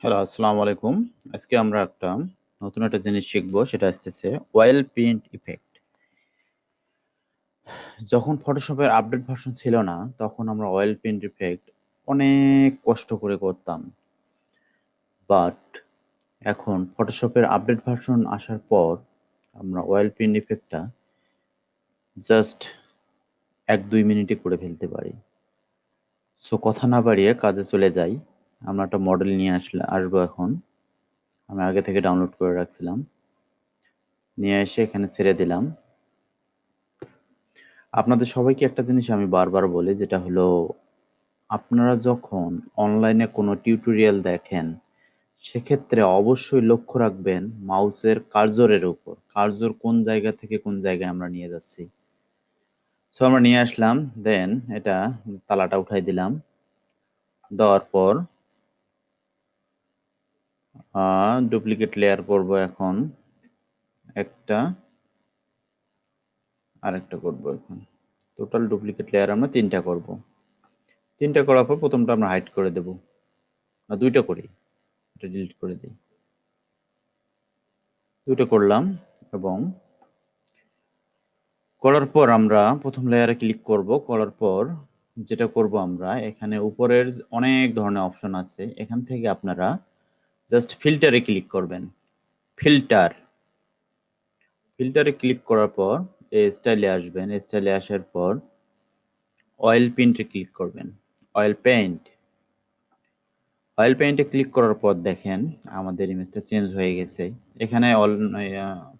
Hello, আসসালামু আলাইকুম। আজকে আমরা নতুন একটা জিনিস শিখবো, সেটা আসতেছে অয়েল পেইন্ট ইফেক্ট। যখন ফটোশপের আপডেট ভার্সন ছিল না, তখন আমরা অয়েল পেইন্ট ইফেক্ট অনেক কষ্ট করে করতাম। বাট এখন ফটোশপের আপডেট ভার্সন আসার পর আমরা অয়েল পেইন্ট ইফেক্টটা জাস্ট ১-২ মিনিটে করে ফেলতে পারি। সো কথা না বাড়িয়ে কাজে চলে যাই। আমরা একটা মডেল নিয়ে আসবো এখন। আমি আগে থেকে ডাউনলোড করে রাখছিলাম। নিয়ে এসে এখানে ছেড়ে দিলাম। আপনাদের সবাইকে একটা জিনিস আমি বারবার বলি, যেটা হলো আপনারা যখন অনলাইনে কোনো টিউটোরিয়াল দেখেন, সেক্ষেত্রে অবশ্যই লক্ষ্য রাখবেন মাউসের কার্সরের উপর। কার্সর কোন জায়গা থেকে কোন জায়গায় আমরা নিয়ে যাচ্ছি। সো আমরা নিয়ে আসলাম, দেন এটা তালাটা উঠাই দিলাম। দেওয়ার পর ডুপ্লিকেট লেয়ার করব এখন একটা, আরেকটা করব এখন। টোটাল ডুপ্লিকেট লেয়ার আমরা ৩টা করব। ৩টা করার পর প্রথমটা আমরা হাইড করে দেব, না ২টা করি, এটা ডিলিট করে দিই। ২টা করলাম এবং করার পর আমরা প্রথম লেয়ারে ক্লিক করব। করার পর যেটা করব, আমরা এখানে উপরের অনেক ধরনের অপশন আছে, এখান থেকে আপনারা জাস্ট ফিল্টারে ক্লিক করবেন। ফিল্টার ফিল্টারে ক্লিক করার পর এই স্টাইলে আসবেন। স্টাইলে আসার পর অয়েল পেইন্টে ক্লিক করবেন। অয়েল পেইন্ট অয়েল পেইন্টে ক্লিক করার পর দেখেন আমাদের ইমেজটা চেঞ্জ হয়ে গেছে। এখানে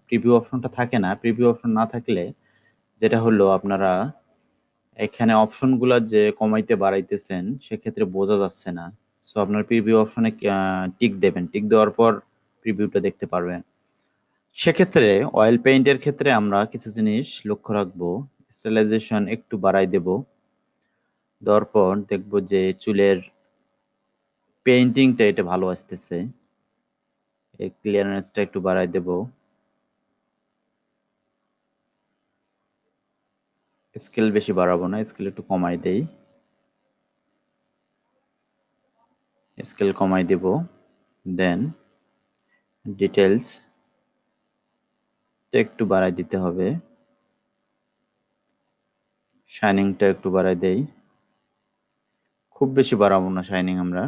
প্রিভিউ অপশনটা থাকে না। প্রিভিউ অপশন না থাকলে যেটা হলো, আপনারা এখানে অপশনগুলো যে কমাইতে বাড়াইতেছেন সেক্ষেত্রে বোঝা যাচ্ছে না। সো আপনার প্রিভিউ অপশনে টিক দেবেন। টিক দেওয়ার পর প্রিভিউটা দেখতে পারবেন। সেক্ষেত্রে অয়েল পেইন্টের ক্ষেত্রে আমরা কিছু জিনিস লক্ষ্য রাখবো। স্টাইলাইজেশন একটু বাড়াই দেব। দেওয়ার পর দেখব যে চুলের পেইন্টিংটা এটা ভালো আসতেছে। এই ক্লিয়ারেন্সটা একটু বাড়াই দেব। স্কেল বেশি বাড়াবো না, স্কেল একটু কমাই দেই। স্কেল কমাই দেব। দেন ডিটেলস একটু বাড়াই দিতে হবে। শাইনিংটা একটু বাড়াই দেই। খুব বেশি বাড়াবো না শাইনিং আমরা,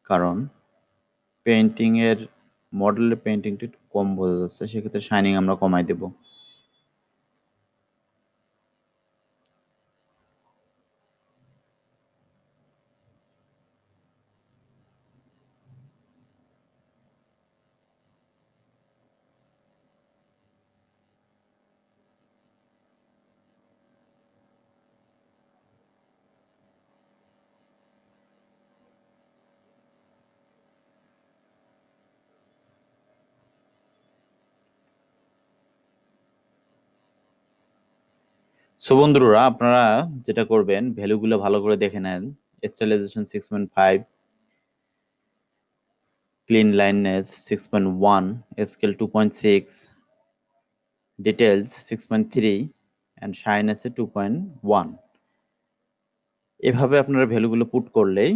কারণ পেইন্টিং এর মডেলের পেইন্টিংটা একটু কম বোঝা যাচ্ছে, সেক্ষেত্রে শাইনিং আমরা কমাই দেব। সো বন্ধুরা, আপনারা যেটা করবেন, ভ্যালুগুলো ভালো করে দেখে নেন। Stylization 6.5, clean lineness 6.1, scale 2.6, details 6.3 and shyness 2.1। এভাবে আপনারা ভ্যালুগুলো পুট করলেই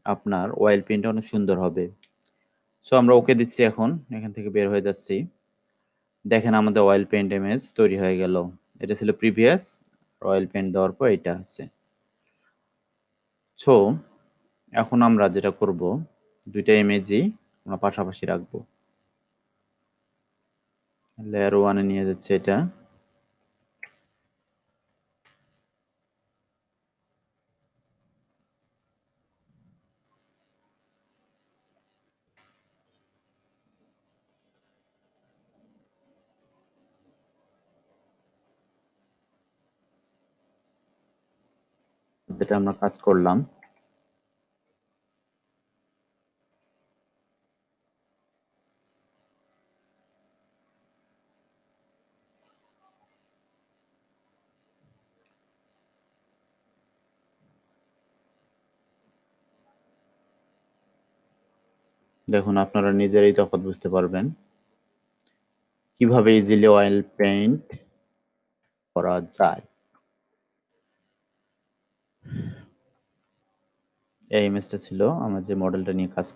আপনার অয়েল পেইন্টটা অনেক সুন্দর হবে। সো আমরা ওকে দিচ্ছি, এখন এখান থেকে বের হয়ে যাচ্ছি। দেখেন আমাদের অয়েল পেইন্ট ইমেজ তৈরি হয়ে গেল। এটা ছিল প্রিভিয়াস, অয়েল পেইন্ট দেওয়ার পর এটা আছে। সো এখন আমরা যেটা করব, দুইটা ইমেজই আমরা পাশাপাশি রাখবো। লেয়ার 1-এ নিয়ে যাচ্ছে এটা। যেটা আমরা কাজ করলাম, দেখুন আপনারা নিজেরাই তফাৎ বুঝতে পারবেন কিভাবে ইজিলি অয়েল পেইন্ট করা যায়। এই ইমেজটা ছিল আমরা যে মডেলটা নিয়ে কাজ